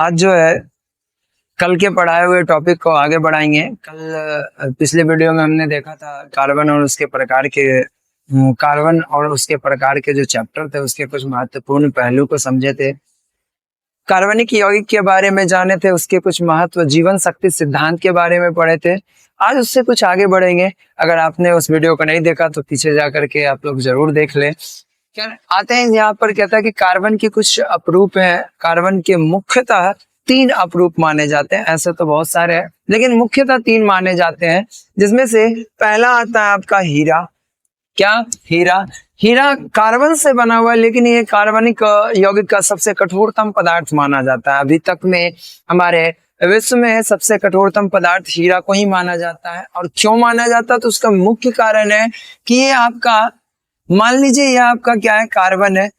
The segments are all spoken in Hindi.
आज जो है कल के पढ़ाए हुए टॉपिक को आगे बढ़ाएंगे। कल पिछले वीडियो में हमने देखा था कार्बन और उसके प्रकार के जो चैप्टर थे उसके कुछ महत्वपूर्ण पहलू को समझे थे। कार्बनिक यौगिक के बारे में जाने थे, उसके कुछ महत्व, जीवन शक्ति सिद्धांत के बारे में पढ़े थे। आज उससे कुछ आगे बढ़ेंगे। अगर आपने उस वीडियो को नहीं देखा तो पीछे जा करके आप लोग जरूर देख ले। क्या आते हैं यहाँ पर, कहता है कि कार्बन की कुछ अपरूप है। कार्बन के मुख्यतः 3 अपरूप माने जाते हैं। ऐसे तो बहुत सारे हैं लेकिन मुख्यतः 3 माने जाते हैं, जिसमें से पहला आता है आपका हीरा। क्या? हीरा कार्बन से बना हुआ है, लेकिन ये कार्बनिक यौगिक का सबसे कठोरतम पदार्थ माना जाता है। अभी तक में हमारे विश्व में सबसे कठोरतम पदार्थ हीरा को ही माना जाता है। और क्यों माना जाता है? तो उसका मुख्य कारण है कि ये आपका, मान लीजिए ये आपका क्या है, कार्बन है।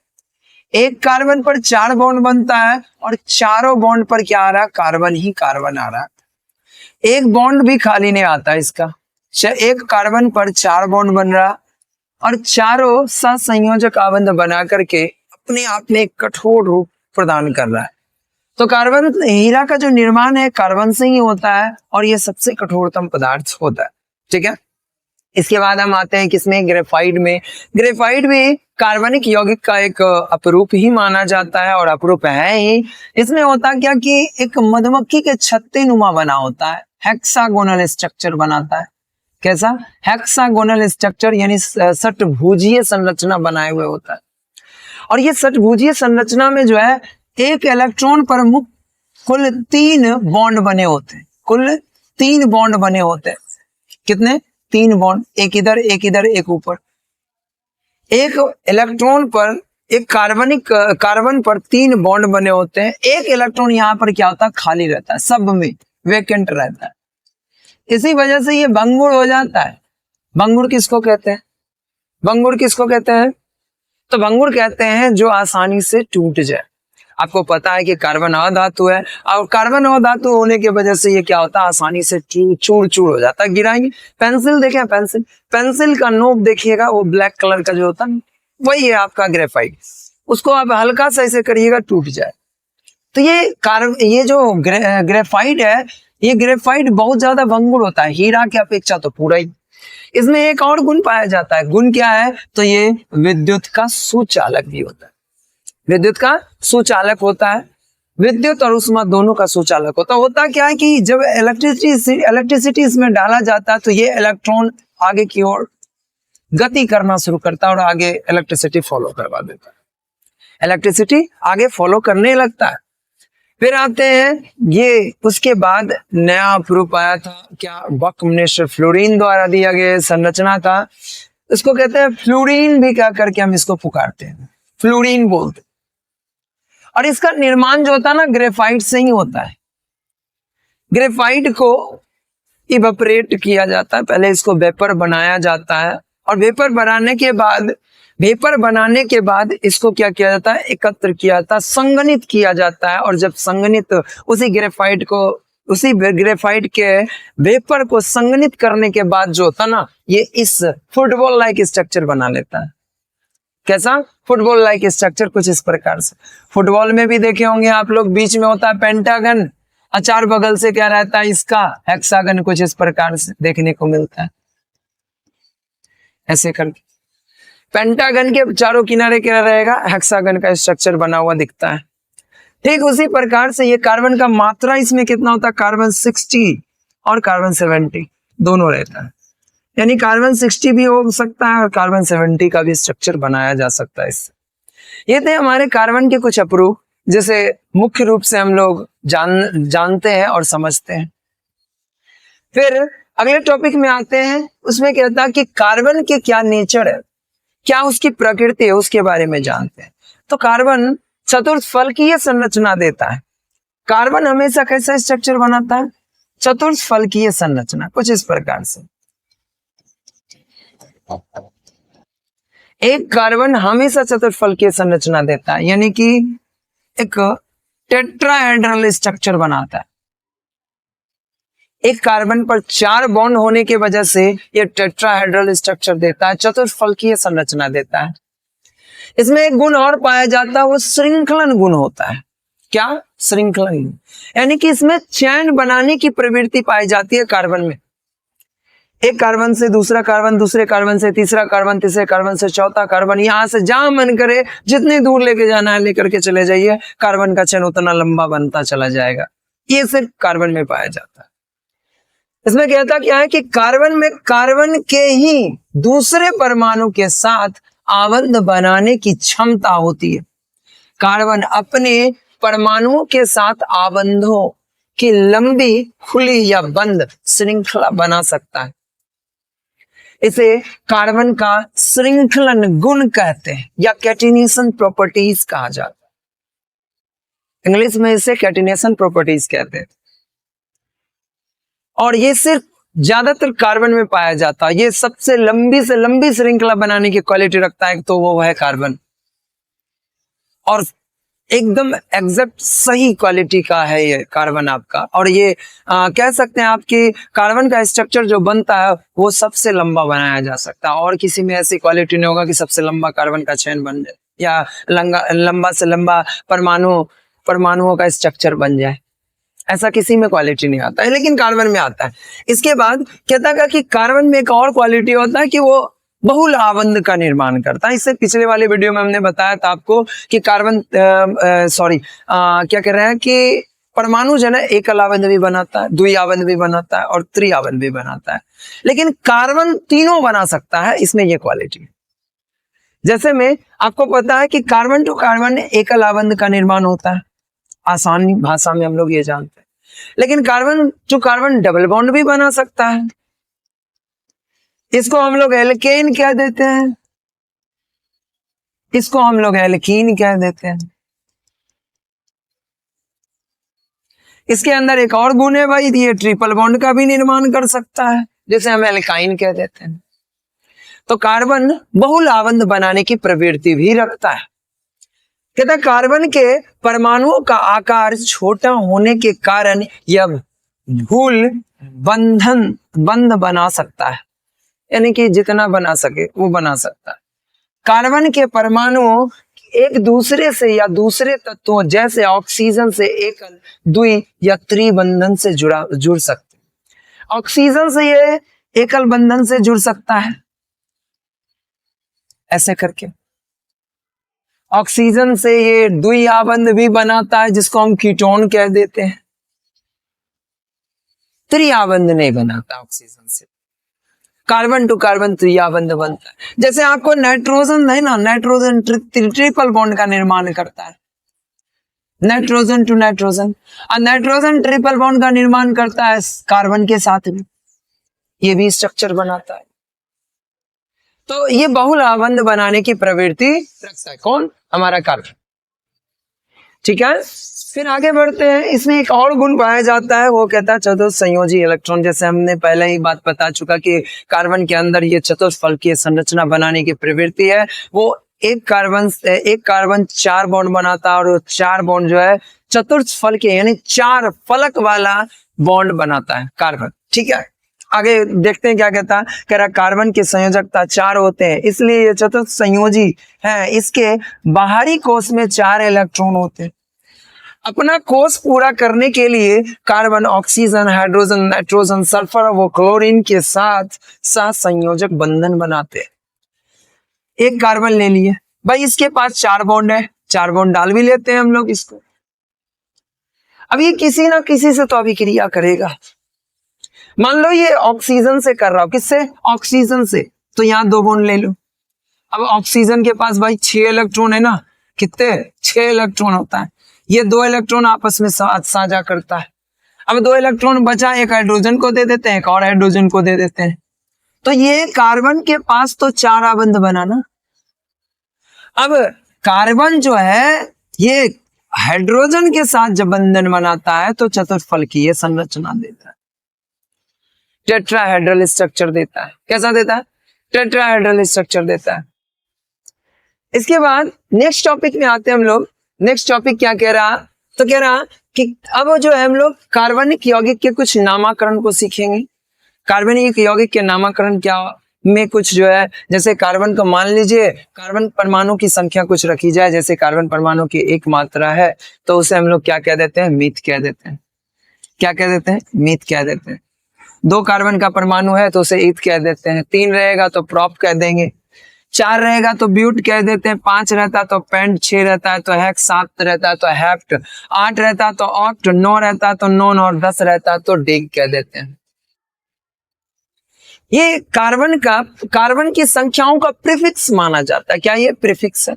एक कार्बन पर 4 बॉन्ड बनता है और चारों बॉन्ड पर क्या आ रहा है? कार्बन ही कार्बन आ रहा है। एक बॉन्ड भी खाली नहीं आता इसका। एक कार्बन पर 4 बॉन्ड बन रहा और चारों सहसंयोजक आबंध बना करके अपने आप में एक कठोर रूप प्रदान कर रहा है। तो कार्बन, हीरा का जो निर्माण है कार्बन से ही होता है और ये सबसे कठोरतम पदार्थ होता है। ठीक है। इसके बाद हम आते हैं किसमें? ग्रेफाइट में। ग्रेफाइट भी कार्बनिक यौगिक का एक अपरूप ही माना जाता है और अपरूप है ही। इसमें होता क्या कि एक मधुमक्खी के छत्ते नुमा बना होता है, हेक्सागोनल स्ट्रक्चर बनाता है। कैसा? हेक्सागोनल स्ट्रक्चर, यानी षटभुजीय संरचना बनाए हुए होता है। और ये षटभुजीय संरचना में जो है एक इलेक्ट्रॉन पर कुल 3 बॉन्ड बने होते हैं। कुल 3 बॉन्ड बने होते हैं। कितने? 3 बॉन्ड, एक इधर एक इधर एक ऊपर। एक इलेक्ट्रॉन पर, एक कार्बन पर 3 बॉन्ड बने होते हैं। एक इलेक्ट्रॉन यहाँ पर क्या होता है? खाली रहता है, सब में वेकेंट रहता है। इसी वजह से ये भंगुर हो जाता है। भंगुर किसको कहते हैं? भंगुर किसको कहते हैं? तो भंगुर कहते हैं जो आसानी से टूट जाए। आपको पता है कि कार्बन अधातु है और कार्बन अधातु होने की वजह से ये क्या होता है? आसानी से चूर चूर हो जाता है। गिराएंगे, पेंसिल देखें, पेंसिल का नोक देखिएगा, वो ब्लैक कलर का जो होता है वही है आपका ग्रेफाइट। उसको आप हल्का सा ऐसे करिएगा, टूट जाए। तो ये जो ग्रेफाइट है, ये ग्रेफाइट बहुत ज्यादा भंगुर होता है, हीरा की अपेक्षा तो पूरा ही। इसमें एक और गुण पाया जाता है। गुण क्या है? तो ये विद्युत का सुचालक भी होता है। विद्युत का सुचालक होता है। विद्युत और ऊष्मा दोनों का सुचालक होता क्या है कि जब इलेक्ट्रिसिटी इसमें डाला जाता है तो ये इलेक्ट्रॉन आगे की ओर गति करना शुरू करता है और आगे इलेक्ट्रिसिटी फॉलो करवा देता है। इलेक्ट्रिसिटी आगे फॉलो करने लगता है। फिर आते हैं ये, उसके बाद नया अपरूप आया था, क्या? बकमिश्र फ्लोरीन द्वारा दिया गया संरचना था। इसको कहते हैं फ्लोरीन भी, क्या करके हम इसको पुकारते हैं, फ्लोरीन बोलते। और इसका निर्माण जो होता है ना, ग्रेफाइट से ही होता है। ग्रेफाइट को इवेपोरेट किया जाता है, पहले इसको वेपर बनाया जाता है और वेपर बनाने के बाद इसको क्या किया जाता है? एकत्र किया जाता है, संघनित किया जाता है। और जब संघनित, उसी ग्रेफाइट के वेपर को संघनित करने के बाद जो होता है ना, ये इस फुटबॉल लाइक स्ट्रक्चर बना लेता है। कैसा? फुटबॉल लाइक स्ट्रक्चर कुछ इस प्रकार से। फुटबॉल में भी देखे होंगे आप लोग, बीच में होता है पेंटागन और 4 बगल से क्या रहता है? इसका हेक्सागन, कुछ इस प्रकार से देखने को मिलता है। ऐसे करके पेंटागन के चारों किनारे क्या रहेगा? हेक्सागन का स्ट्रक्चर बना हुआ दिखता है। ठीक उसी प्रकार से ये कार्बन का मात्रा इसमें कितना होता है? कार्बन 60 और कार्बन 70 दोनों रहता है। यानी कार्बन 60 भी हो सकता है और कार्बन 70 का भी स्ट्रक्चर बनाया जा सकता है इससे। ये थे हमारे कार्बन के कुछ अपरूप, जिसे मुख्य रूप से हम लोग जानते हैं और समझते हैं। फिर अगले टॉपिक में आते हैं। उसमें कहता है कि कार्बन के क्या नेचर है, क्या उसकी प्रकृति है, उसके बारे में जानते हैं। तो कार्बन चतुर्थफलकीय संरचना देता है। कार्बन हमेशा कैसा स्ट्रक्चर बनाता है? चतुर्थफलकीय संरचना, कुछ इस प्रकार से। एक कार्बन हमेशा चतुर्थफलकीय संरचना देता है, यानी कि एक टेट्राहेड्रल स्ट्रक्चर बनाता है। एक कार्बन पर 4 बॉन्ड होने की वजह से ये टेट्राहेड्रल स्ट्रक्चर देता है, चतुर्थफलकीय संरचना देता है। इसमें एक गुण और पाया जाता है, वो श्रृंखलन गुण होता है। क्या? श्रृंखलाहीन। यानी कि इसमें चैन बनाने की प्रवृत्ति पाई जाती है कार्बन में। एक कार्बन से दूसरा कार्बन, दूसरे कार्बन से तीसरा कार्बन, तीसरे कार्बन से चौथा कार्बन, यहां से जहां मन करे जितनी दूर लेके जाना है लेकर के चले जाइए, कार्बन का चैन उतना लंबा बनता चला जाएगा। ये सिर्फ कार्बन में पाया जाता है। इसमें कहता क्या है कि कार्बन में कार्बन के ही दूसरे परमाणु के साथ आबंध बनाने की क्षमता होती है। कार्बन अपने परमाणुओं के साथ आबंधों की लंबी, खुली या बंद श्रृंखला बना सकता है। इसे कार्बन का श्रृंखलन गुण कहते हैं या कैटिनेशन प्रॉपर्टीज कहा जाता है। इंग्लिश में इसे कैटिनेशन प्रॉपर्टीज कहते हैं। और ये सिर्फ ज्यादातर कार्बन में पाया जाता है। ये सबसे लंबी से लंबी श्रृंखला बनाने की क्वालिटी रखता है, तो वो है कार्बन। और एकदम एग्जैक्ट सही क्वालिटी का है ये कार्बन आपका। और ये कह सकते हैं आपकी कार्बन का स्ट्रक्चर जो बनता है वो सबसे लंबा बनाया जा सकता है। और किसी में ऐसी क्वालिटी नहीं होगा कि सबसे लंबा कार्बन का चेन बन जाए या लंबा से लंबा परमाणुओं का स्ट्रक्चर बन जाए। ऐसा किसी में क्वालिटी नहीं आता है, लेकिन कार्बन में आता है। इसके बाद कहता है कि कार्बन में एक और क्वालिटी होता है कि वो बहुल आबंध का निर्माण करता है। इससे पिछले वाले वीडियो में हमने बताया था आपको कि कार्बन क्या कह रहे हैं कि परमाणु जो है एकल आबंध भी बनाता है, द्वि आबंध भी बनाता है और त्रि आबंध भी बनाता है। लेकिन कार्बन तीनों बना सकता है, इसमें ये क्वालिटी है। जैसे में आपको पता है कि कार्बन टू कार्बन एकल आबंध का निर्माण होता है, आसान भाषा में हम लोग ये जानते हैं। लेकिन carbon to carbon double bond भी बना सकता है। इसको हम लोग एल्केन कह देते हैं, इसको हम लोग एल्कीन कह देते हैं। इसके अंदर एक और गुण है भाई, ये ट्रिपल बॉन्ड का भी निर्माण कर सकता है, जैसे हम एल्काइन कह देते हैं। तो कार्बन बहुल आबंध बनाने की प्रवृत्ति भी रखता है। कहता कार्बन के परमाणुओं का आकार छोटा होने के कारण यह भूल बंध बना सकता है, यानी कि जितना बना सके वो बना सकता है। कार्बन के परमाणु एक दूसरे से या दूसरे तत्वों जैसे ऑक्सीजन से एकल, द्वि या त्रिबंधन से जुड़ सकते हैं। ऑक्सीजन से ये एकल बंधन से जुड़ सकता है ऐसे करके। ऑक्सीजन से ये द्वि आबंध भी बनाता है जिसको हम कीटोन कह देते हैं। त्रि आबंध नहीं बनाता ऑक्सीजन से। कार्बन टू कार्बन त्रिआबंध बनता है। जैसे आपको नाइट्रोजन है ना, नाइट्रोजन ट्रिपल बॉन्ड का निर्माण करता है, नाइट्रोजन टू नाइट्रोजन। और नाइट्रोजन ट्रिपल बॉन्ड का निर्माण करता है कार्बन के साथ भी, ये भी स्ट्रक्चर बनाता है। तो ये बहुल आबंध बनाने की प्रवृत्ति रखता है कौन? हमारा कार्बन। ठीक है, फिर आगे बढ़ते हैं। इसमें एक और गुण पाया जाता है, वो कहता है चतुर्संयोजी इलेक्ट्रॉन। जैसे हमने पहले ही बात बता चुका कि कार्बन के अंदर ये चतुष्फलकीय संरचना बनाने की प्रवृत्ति है। वो एक कार्बन 4 बॉन्ड बनाता है और 4 बॉन्ड जो है चतुष्फलकीय यानी 4 फलक वाला बॉन्ड बनाता है कार्बन। ठीक है, आगे देखते हैं क्या कहता है। कह रहा कार्बन के संयोजकता 4 होते हैं, इसलिए ये चतुर्संयोजी है। इसके बाहरी कोश में 4 इलेक्ट्रॉन होते हैं। अपना कोष पूरा करने के लिए carbon oxygen, hydrogen, nitrogen, sulphur व क्लोरीन के साथ संयोजक बंधन बनाते हैं। एक कार्बन ले लिए भाई, इसके पास 4 बॉन्ड है, 4 बॉन्ड डाल भी लेते हैं हम लोग इसको। अब ये किसी ना किसी से तो अभिक्रिया करेगा। मान लो ये ऑक्सीजन से कर रहा हो, किससे? ऑक्सीजन से, तो यहाँ 2 बॉन्ड ले लो। अब ऑक्सीजन के पास भाई 6 इलेक्ट्रॉन है ना, कितने? 6 इलेक्ट्रॉन होता है। ये 2 इलेक्ट्रॉन आपस में साझा करता है। अब 2 इलेक्ट्रॉन बचा, एक हाइड्रोजन को दे देते हैं, एक और हाइड्रोजन को दे देते हैं। तो ये कार्बन के पास तो 4 आबंध बना ना। अब कार्बन जो है ये हाइड्रोजन के साथ जब बंधन बनाता है तो चतुष्फलकीय संरचना देता है, टेट्राहेड्रल स्ट्रक्चर देता है। कैसा देता है? टेट्राहेड्रल स्ट्रक्चर देता है। इसके बाद नेक्स्ट टॉपिक में आते हैं हम लोग। नेक्स्ट टॉपिक क्या कह रहा? तो कह रहा कि अब जो है हम लोग कार्बनिक यौगिक के कुछ नामकरण को सीखेंगे। कार्बनिक यौगिक के नामकरण क्या में कुछ जो है, जैसे कार्बन को मान लीजिए कार्बन परमाणु की संख्या कुछ रखी जाए, जैसे कार्बन परमाणु की एक मात्रा है तो उसे हम लोग क्या कह देते हैं, मीथ कह देते हैं। क्या कह देते हैं, मीथ कह देते हैं। 2 कार्बन का परमाणु है तो उसे ईथ कह देते हैं, 3 रहेगा तो प्रॉप कह देंगे, 4 रहेगा तो ब्यूट कह देते हैं, 5 रहता तो पेंट, 6 रहता है तो हेक्स, 7 रहता है तो हेप्ट, 8 रहता तो ऑक्ट, 9 रहता तो नॉन और 10 रहता तो डिग कह देते हैं। ये कार्बन की संख्याओं का प्रीफिक्स माना जाता है। क्या ये प्रीफिक्स है?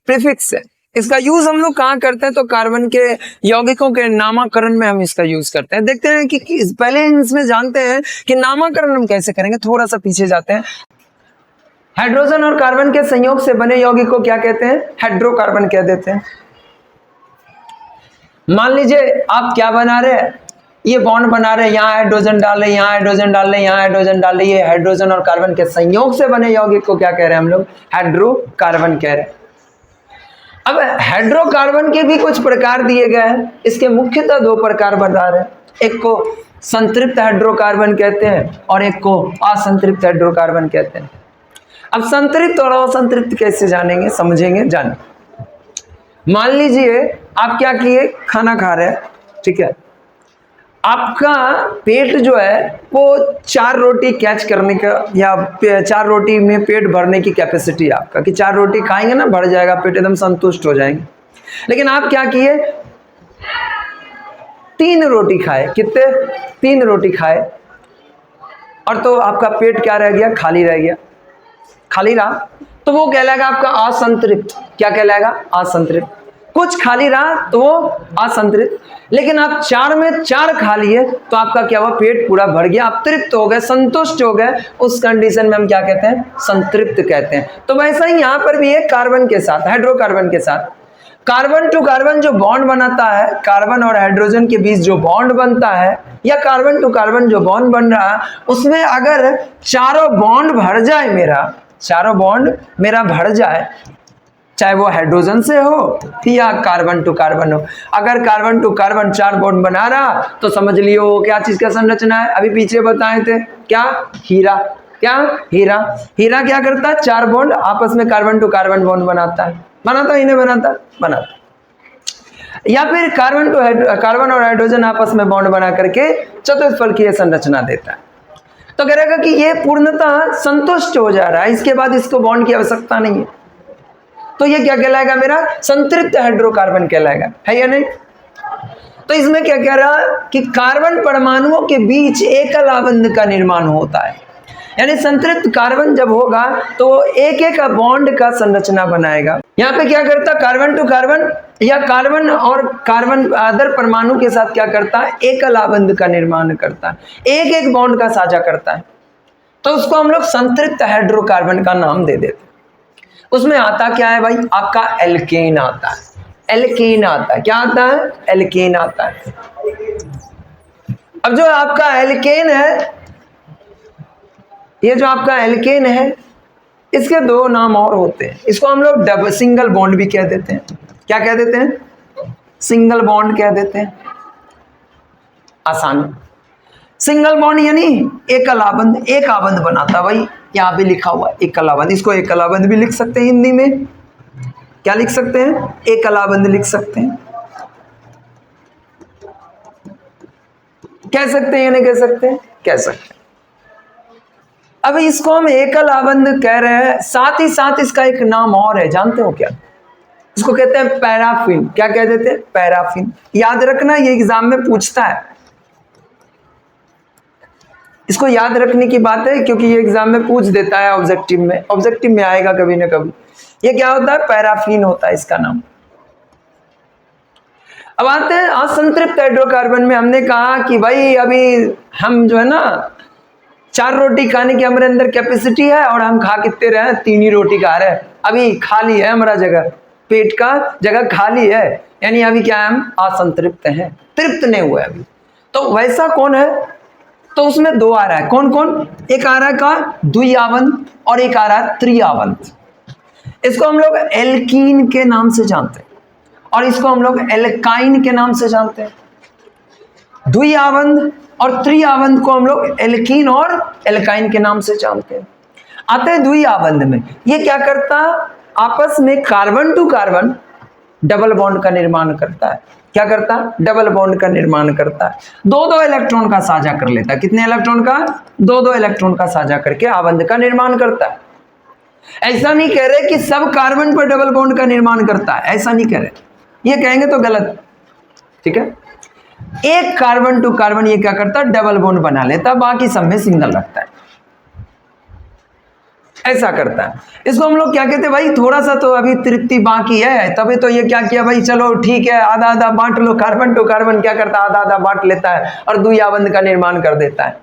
प्रीफिक्स है। इसका यूज हम लोग कहाँ करते हैं, तो कार्बन के यौगिकों के नामकरण में हम इसका यूज करते हैं। देखते हैं कि पहले इसमें जानते हैं कि नामकरण हम कैसे करेंगे। थोड़ा सा पीछे जाते हैं। हाइड्रोजन और कार्बन के संयोग से बने यौगिक को क्या कहते हैं, हाइड्रोकार्बन कह देते हैं। मान लीजिए आप क्या बना रहे हैं, ये बॉन्ड बना रहे हैं, यहाँ हाइड्रोजन डाल रहे, यहाँ हाइड्रोजन डाल रहे, यहाँ हाइड्रोजन डाल रहे। ये हाइड्रोजन और कार्बन के संयोग से बने यौगिक को क्या कह रहे हैं हम लोग, हाइड्रोकार्बन कह रहे हैं। अब हाइड्रोकार्बन के भी कुछ प्रकार दिए गए हैं। इसके मुख्यतः 2 प्रकार बता रहे हैं। एक को संतृप्त हाइड्रोकार्बन कहते हैं और एक को असंतृप्त हाइड्रोकार्बन कहते हैं। अब संतृप्त और असंतृप्त कैसे जानेंगे, समझेंगे, जाने। मान लीजिए आप क्या किए, खाना खा रहे हैं, ठीक है, आपका पेट जो है वो 4 रोटी कैच करने का या 4 रोटी में पेट भरने की कैपेसिटी है आपका, कि 4 रोटी खाएंगे ना भर जाएगा पेट, एकदम संतुष्ट हो जाएंगे। लेकिन आप क्या किए, 3 रोटी खाए। कितने, 3 रोटी खाए, और तो आपका पेट क्या रह गया, खाली रह गया। खाली रहा तो वो कहलाएगा आपका असंतृप्त। क्या कहलाएगा, असंतृप्त। कुछ खाली रहा तो वो असंतृप्त। लेकिन आप 4 में 4 खा लिए तो आपका क्या हुआ, पेट पूरा भर गया, आप तृप्त हो गए, संतुष्ट हो गए। उस कंडीशन में हम क्या कहते हैं, संतृप्त कहते हैं। तो वैसा ही यहां पर भी है कार्बन के साथ, हाइड्रोकार्बन के साथ। कार्बन टू कार्बन जो बॉन्ड बनाता है, कार्बन और हाइड्रोजन के बीच जो बॉन्ड बनता है, या कार्बन टू कार्बन जो बॉन्ड बन रहा है, उसमें अगर चारों बॉन्ड भर जाए, चारों बॉन्ड मेरा भर जाए, चाहे वो हाइड्रोजन से हो या कार्बन टू कार्बन हो। अगर कार्बन टू कार्बन 4 बॉन्ड बना रहा तो समझ लियो वो क्या चीज का संरचना है, अभी पीछे बताए थे, क्या, हीरा। क्या, हीरा। हीरा क्या करता है, 4 बॉन्ड आपस में कार्बन टू कार्बन बॉन्ड बनाता है, इन्हें बनाता। या फिर कार्बन और हाइड्रोजन आपस में बॉन्ड बना करके चतुष्फलकीय संरचना देता है। तो कह रहेगा कि ये पूर्णतः संतुष्ट हो जा रहा है, इसके बाद इसको बॉन्ड की आवश्यकता नहीं है, तो ये क्या कहलाएगा, मेरा संतृप्त हाइड्रोकार्बन कहलाएगा, है या नहीं। तो इसमें क्या कह रहा है कि कार्बन परमाणुओं के बीच एकल आबंध का निर्माण होता है। यानी संतृप्त कार्बन जब होगा तो एक एक बॉन्ड का संरचना बनाएगा। यहाँ पे क्या करता, कार्बन टू कार्बन या कार्बन और कार्बन अदर परमाणु के साथ क्या करता है, एकल आबंध का निर्माण करता है, एक एक बॉन्ड का साझा करता है। तो उसको हम लोग संतृप्त हाइड्रोकार्बन का नाम दे देते। उसमें आता क्या है भाई, आपका एल्केन आता है। एल्केन आता है, क्या आता है, एल्केन आता है। अब जो आपका एल्केन है, ये जो आपका एल्केन है, इसके 2 नाम और होते हैं। इसको हम लोग सिंगल बॉन्ड भी कह देते हैं। क्या कह देते हैं, सिंगल बॉन्ड कह देते हैं, आसान। सिंगल बॉन्ड यानी एकल आबंध, एक आबंध बनाता। भाई यहाँ पे लिखा हुआ एकल आबंध, इसको एकल आबंध भी लिख सकते हैं हिंदी में। क्या लिख सकते हैं, एकल आबंध लिख सकते हैं। कह सकते हैं या नहीं कह सकते, कह सकते हैं। अब इसको हम एकल आबंध कह रहे हैं, साथ ही साथ इसका एक नाम और है, जानते हो क्या, इसको कहते हैं पैराफिन। क्या कह देते हैं, पैराफिन। याद रखना, ये एग्जाम में पूछता है, इसको याद रखने की बात है, क्योंकि ये एग्जाम में पूछ देता है, ऑब्जेक्टिव में आएगा कभी ना कभी। ये क्या होता है, पैराफिन होता है इसका नाम। अब आते हैं असंतृप्त हाइड्रोकार्बन में। हमने कहा कि भाई अभी हम जो है ना 4 रोटी खाने की हमारे अंदर कैपेसिटी है और हम खा कितने रहे, 3 ही रोटी खा रहे हैं। अभी खाली है हमारा जगह, पेट का जगह खाली है, यानी अभी क्या है, हम असंतृप्त हैं, तृप्त नहीं हुए अभी। तो वैसा कौन है, तो उसमें 2 आ रहा है। कौन कौन, एक आ रहा है का द्विआबंध और एक आ रहा है त्रिआबंध। इसको हम लोग एल्कीन के नाम से जानते हैं और इसको हम लोग एल्काइन के नाम से जानते हैं। द्विआबंध और त्रिआबंध को हम लोग एल्कीन और एल्काइन के नाम से जानते हैं। आते हैं द्विआबंध में। ये क्या करता, आपस में carbon to carbon double bond का निर्माण करता है। क्या करता, डबल बॉन्ड का निर्माण करता है। दो दो इलेक्ट्रॉन का साझा कर लेता है। कितने इलेक्ट्रॉन का, दो दो इलेक्ट्रॉन का साझा करके आबंध का निर्माण करता है। ऐसा नहीं कह रहे कि सब कार्बन पर डबल बॉन्ड का निर्माण करता है, ऐसा नहीं कह रहे, ये कहेंगे तो गलत, ठीक है। एक कार्बन टू कार्बन ये क्या करता है, डबल बॉन्ड बना लेता, बाकी सब में सिंगल रखता है, ऐसा करता है। इसको हम लोग क्या कहते हैं भाई, थोड़ा सा तो अभी तृप्ति बाकी है, तभी तो ये क्या किया भाई, चलो ठीक है आधा आधा बांट लो। कार्बन टू कार्बन क्या करता है, आधा आधा बांट लेता है और द्विआबंध का निर्माण कर देता है।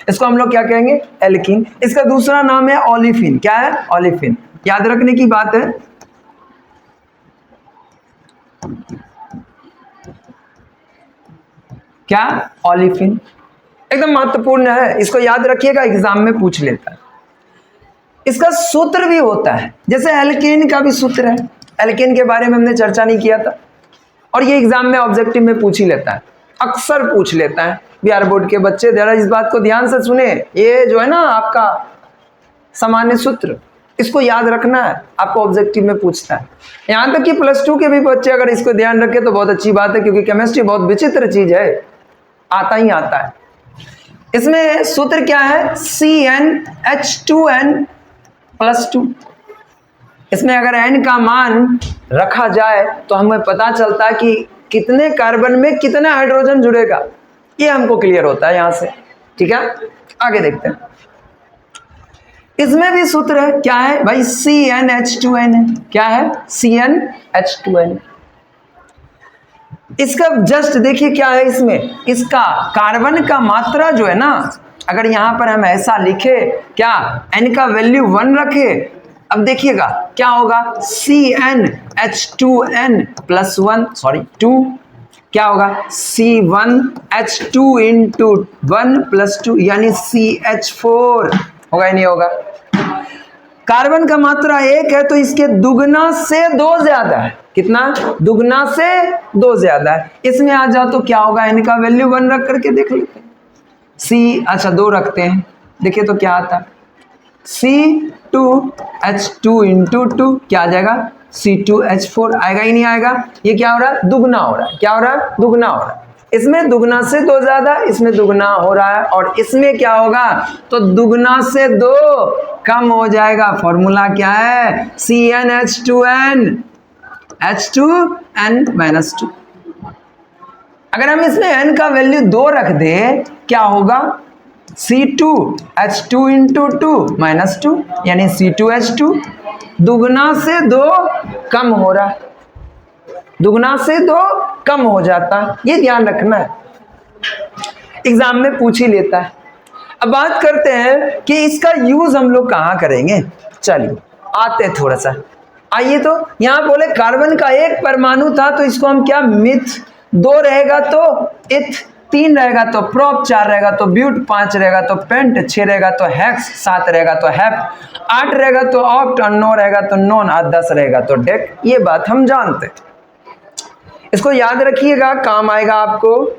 इसको हम लोग क्या कहेंगे, एल्कीन। इसका दूसरा नाम है ओलिफिन। क्या है, ओलिफिन। याद रखने की बात है, क्या, ओलिफिन एकदम महत्वपूर्ण है, इसको याद रखिएगा, एग्जाम में पूछ लेता है। इसका सूत्र भी होता है, जैसे एल्केन का भी सूत्र है। एल्केन के बारे में हमने चर्चा नहीं किया था, और ये एग्जाम में ऑब्जेक्टिव में पूछ ही लेता है, अक्सर पूछ लेता है। बिहार बोर्ड के बच्चे जरा इस बात को ध्यान से सुने, ये जो है ना आपका सामान्य सूत्र, इसको याद रखना है, आपको ऑब्जेक्टिव में पूछता है। यहाँ तक कि +2 के भी बच्चे अगर इसको ध्यान रखे तो बहुत अच्छी बात है, क्योंकि केमिस्ट्री बहुत विचित्र चीज है, आता ही आता है। इसमें सूत्र क्या है, CnH2n+2। इसमें अगर n का मान रखा जाए तो हमें पता चलता है कि कितने कार्बन में कितना हाइड्रोजन जुड़ेगा, ये हमको क्लियर होता है यहां से, ठीक है। आगे देखते हैं, इसमें भी सूत्र है, क्या है भाई, CnH2n है। क्या है, CnH2n। इसका जस्ट देखिए क्या है, इसमें इसका कार्बन का मात्रा जो है ना, अगर यहां पर हम ऐसा लिखे, क्या n का वैल्यू 1 रखे, अब देखिएगा क्या होगा, CnH2n+1 सॉरी 2, क्या होगा, C1H2 इंटू 1+2 यानी CH4 होगा या नहीं होगा। कार्बन का मात्रा 1 है तो इसके दुगना से 2 ज्यादा है। कितना, दुगना से 2 ज्यादा है। इसमें आ जाओ तो क्या होगा, इनका वैल्यू 1 रख करके देख लेते हैं। अच्छा 2 रखते हैं, देखिए तो क्या आता है, C2H2 इंटू 2 क्या आ जाएगा, C2H4 आएगा ही नहीं आएगा। ये क्या हो रहा है, दुगना हो रहा है। क्या हो रहा है, दुगना हो रहा है। इसमें दुगना से 2 ज्यादा, इसमें दुगना हो रहा है, और इसमें क्या होगा, तो दुगना से 2 कम हो जाएगा। फॉर्मूला क्या है, CnH2n H2n-2। अगर हम इसमें n का वैल्यू 2 रख दे, क्या होगा, C2H2 इंटू 2 -2 यानी C2H2। दुगना से 2 कम हो रहा है, दुगना से 2 कम हो जाता है, ये ध्यान रखना है, एग्जाम में पूछ ही लेता है। अब बात करते हैं कि इसका यूज हम लोग कहाँ करेंगे। चलिए आते हैं थोड़ा सा, आइए तो यहाँ बोले कार्बन का 1 परमाणु था तो इसको हम क्या, मिथ, 2 रहेगा तो इथ, 3 रहेगा तो प्रोप, 4 रहेगा तो ब्यूट, 5 रहेगा तो पेंट, 6 रहेगा तो हेक्स, 7 रहेगा तो हेप, 8 रहेगा तो ऑक्ट, 9 रहेगा तो नॉन, 10 रहेगा तो डेक। ये बात हम जानते हैं, इसको याद रखिएगा, काम आएगा आपको।